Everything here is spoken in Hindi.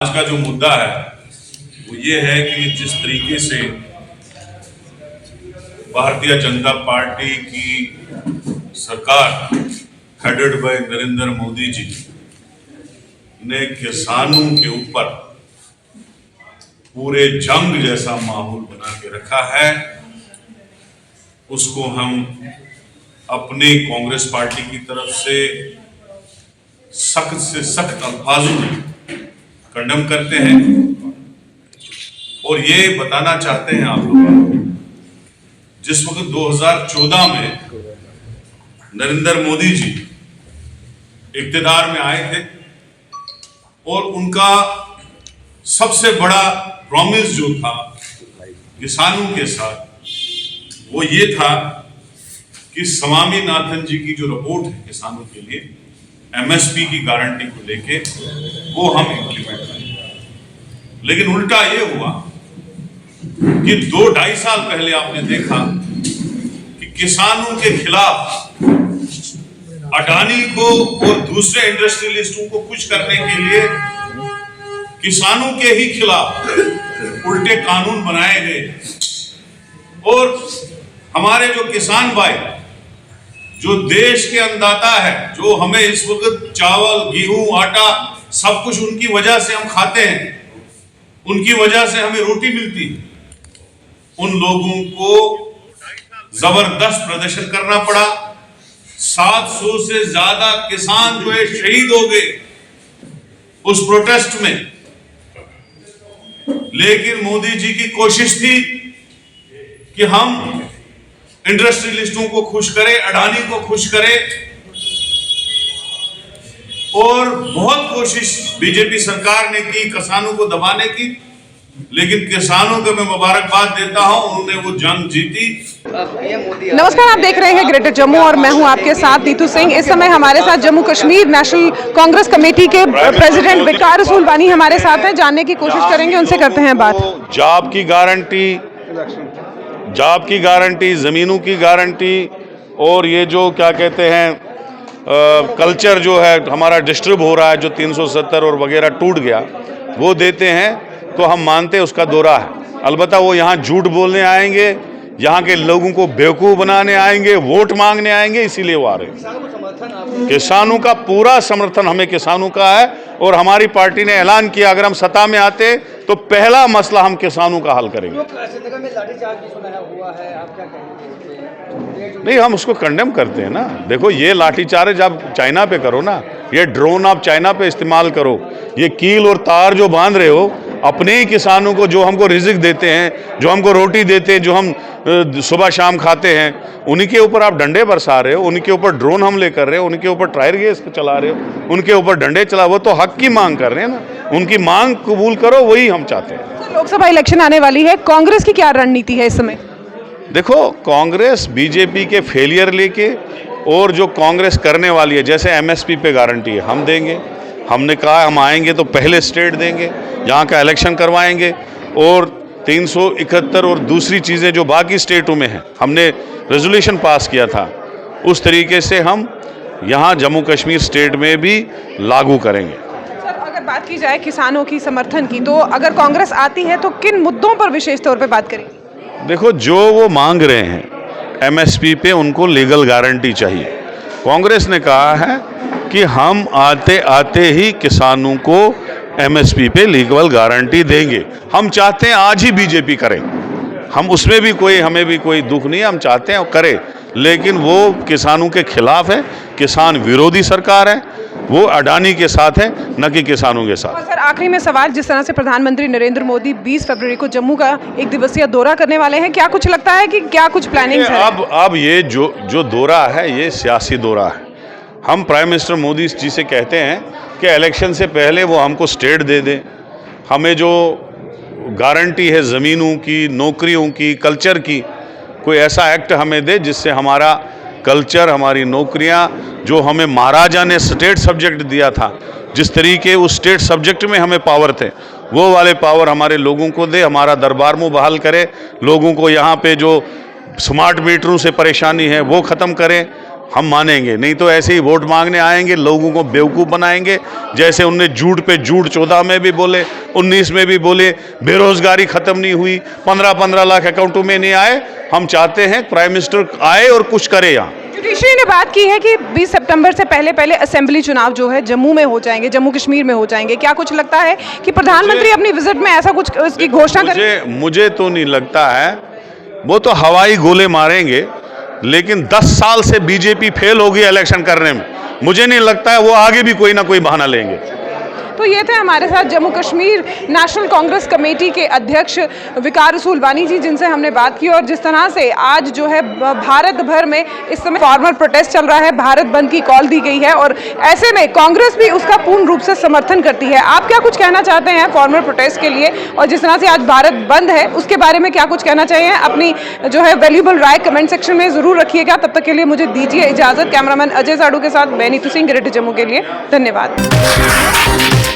आज का जो मुद्दा है वो ये है कि जिस तरीके से भारतीय जनता पार्टी की सरकार हेडेड बाय नरेंद्र मोदी जी ने किसानों के ऊपर पूरे जंग जैसा माहौल बना के रखा है, उसको हम अपनी कांग्रेस पार्टी की तरफ से सख्त अल्फाजों में कंडम करते हैं और ये बताना चाहते हैं आप लोग, जिस वक्त 2014 में नरेंद्र मोदी जी इक्तिदार में आए थे और उनका सबसे बड़ा प्रॉमिस जो था किसानों के साथ वो ये था कि स्वामीनाथन जी की जो रिपोर्ट है किसानों के लिए एमएसपी की गारंटी को लेके वो हम इम्प्लीमेंट करें। लेकिन उल्टा ये हुआ कि 2-2.5 साल पहले आपने देखा कि किसानों के खिलाफ अडानी को और दूसरे इंडस्ट्रियलिस्टों को खुश करने के लिए किसानों के ही खिलाफ उल्टे कानून बनाए गए और हमारे जो किसान भाई जो देश के अन्नदाता है, जो हमें इस वक्त चावल, गेहूं, आटा सब कुछ उनकी वजह से हम खाते हैं, उनकी वजह से हमें रोटी मिलती है, उन लोगों को जबरदस्त प्रदर्शन करना पड़ा। 700 से ज्यादा किसान जो है शहीद हो गए उस प्रोटेस्ट में। लेकिन मोदी जी की कोशिश थी कि हम इंडस्ट्रियलिस्टों को खुश करें, अडानी को खुश करें, और बहुत कोशिश बीजेपी सरकार ने की किसानों को दबाने की। लेकिन किसानों को मैं मुबारकबाद देता हूं, उन्होंने वो जंग जीती। नमस्कार, आप देख रहे हैं ग्रेटर जम्मू और मैं हूं आपके साथ नीतू सिंह। इस समय हमारे साथ जम्मू कश्मीर नेशनल कांग्रेस कमेटी के प्रेसिडेंट वकार रसूल वानी हमारे साथ हैं। जानने की कोशिश करेंगे, उनसे करते हैं बात। जॉब की गारंटी, ज़मीनों की गारंटी और ये जो क्या कहते हैं कल्चर जो है हमारा डिस्टर्ब हो रहा है, जो 370 और वगैरह टूट गया, वो देते हैं तो हम मानते हैं उसका दौरा है। अलबत्ता वो यहाँ झूठ बोलने आएंगे, यहाँ के लोगों को बेवकूफ़ बनाने आएंगे, वोट मांगने आएंगे, इसीलिए वो आ रहे हैं। किसानों का पूरा समर्थन हमें किसानों का है और हमारी पार्टी ने ऐलान किया अगर हम सत्ता में आते तो पहला मसला हम किसानों का हल करेंगे। नहीं, हम उसको कंडेम करते हैं ना। देखो, ये लाठीचार्ज आप चाइना पे करो ना, ये ड्रोन आप चाइना पे इस्तेमाल करो, ये कील और तार जो बांध रहे हो अपने ही किसानों को, जो हमको रिजिक देते हैं, जो हमको रोटी देते हैं, जो हम सुबह शाम खाते हैं, उन्हीं के ऊपर आप डंडे बरसा रहे हो, उन्हीं के ऊपर ड्रोन हमले कर रहे हो, उनके ऊपर टायर गैस चला रहे हो, उनके ऊपर डंडे चला। वो तो हक की मांग कर रहे हैं ना, उनकी मांग कबूल करो, वही हम चाहते हैं। लोकसभा इलेक्शन आने वाली है, कांग्रेस की क्या रणनीति है इस समय? देखो, कांग्रेस बीजेपी के फेलियर लेके और जो कांग्रेस करने वाली है, जैसे एमएसपी पे गारंटी है हम देंगे। हमने कहा हम आएंगे तो पहले स्टेट देंगे, यहाँ का इलेक्शन करवाएंगे और 371 और दूसरी चीज़ें जो बाकी स्टेटों में हैं, हमने रेजोल्यूशन पास किया था, उस तरीके से हम यहाँ जम्मू कश्मीर स्टेट में भी लागू करेंगे। सर, अगर बात की जाए किसानों की समर्थन की, तो अगर कांग्रेस आती है तो किन मुद्दों पर विशेष तौर पर बात करेंगे? देखो, जो वो मांग रहे हैं एमएसपी पे, उनको लीगल गारंटी चाहिए। कांग्रेस ने कहा है कि हम आते आते ही किसानों को एमएसपी पे लीगल गारंटी देंगे। हम चाहते हैं आज ही बीजेपी करे, हम उसमें भी हमें भी कोई दुख नहीं है, हम चाहते हैं करे, लेकिन वो किसानों के खिलाफ है, किसान विरोधी सरकार है, वो अडानी के साथ है, न कि किसानों के साथ। सर, आखिरी में सवाल, जिस तरह से प्रधानमंत्री नरेंद्र मोदी 20 फरवरी को जम्मू का 1 दिवसीय दौरा करने वाले हैं, क्या कुछ लगता है कि क्या कुछ प्लानिंग है? अब ये जो दौरा है ये सियासी दौरा है। हम प्राइम मिनिस्टर मोदी जी से कहते हैं कि इलेक्शन से पहले वो हमको स्टेट दे दें, हमें जो गारंटी है ज़मीनों की, नौकरियों की, कल्चर की, कोई ऐसा एक्ट हमें दे जिससे हमारा कल्चर, हमारी नौकरियां, जो हमें महाराजा ने स्टेट सब्जेक्ट दिया था, जिस तरीके उस स्टेट सब्जेक्ट में हमें पावर थे, वो वाले पावर हमारे लोगों को दे, हमारा दरबार मुँह बहाल करे, लोगों को यहाँ पे जो स्मार्ट मीटरों से परेशानी है वो ख़त्म करें, हम मानेंगे, नहीं तो ऐसे ही वोट मांगने आएंगे, लोगों को बेवकूफ़ बनाएंगे। जैसे उनने झूठ पे झूठ 14 में भी बोले, 19 में भी बोले, बेरोजगारी खत्म नहीं हुई, 15-15 लाख अकाउंटों में नहीं आए। हम चाहते हैं प्राइम मिनिस्टर आए और कुछ करे यहाँ। जुडिशरी ने बात की है कि 20 सितंबर से पहले पहले असेंबली चुनाव जो है जम्मू में हो जाएंगे, जम्मू कश्मीर में हो जाएंगे। क्या कुछ लगता है कि प्रधानमंत्री अपनी विजिट में ऐसा कुछ इसकी घोषणा करें? मुझे तो नहीं लगता है। वो तो हवाई गोले मारेंगे, लेकिन 10 साल से बीजेपी फेल हो गई इलेक्शन करने में। मुझे नहीं लगता है वो आगे भी कोई ना कोई बहाना लेंगे। तो ये थे हमारे साथ जम्मू कश्मीर नेशनल कांग्रेस कमेटी के अध्यक्ष विकार रसूल वानी जी, जिनसे हमने बात की। और जिस तरह से आज जो है भारत भर में इस समय फार्मर प्रोटेस्ट चल रहा है, भारत बंद की कॉल दी गई है और ऐसे में कांग्रेस भी उसका पूर्ण रूप से समर्थन करती है। आप क्या कुछ कहना चाहते हैं फार्मर प्रोटेस्ट के लिए, और जिस तरह से आज भारत बंद है उसके बारे में क्या कुछ कहना चाहिए? अपनी जो है वैल्यूएबल राय कमेंट सेक्शन में जरूर रखिएगा। तब तक के लिए मुझे दीजिए इजाजत। कैमरामैन अजय साड़ू के साथ मैं नीतू सिंह, ग्रेटर जम्मू के लिए। धन्यवाद।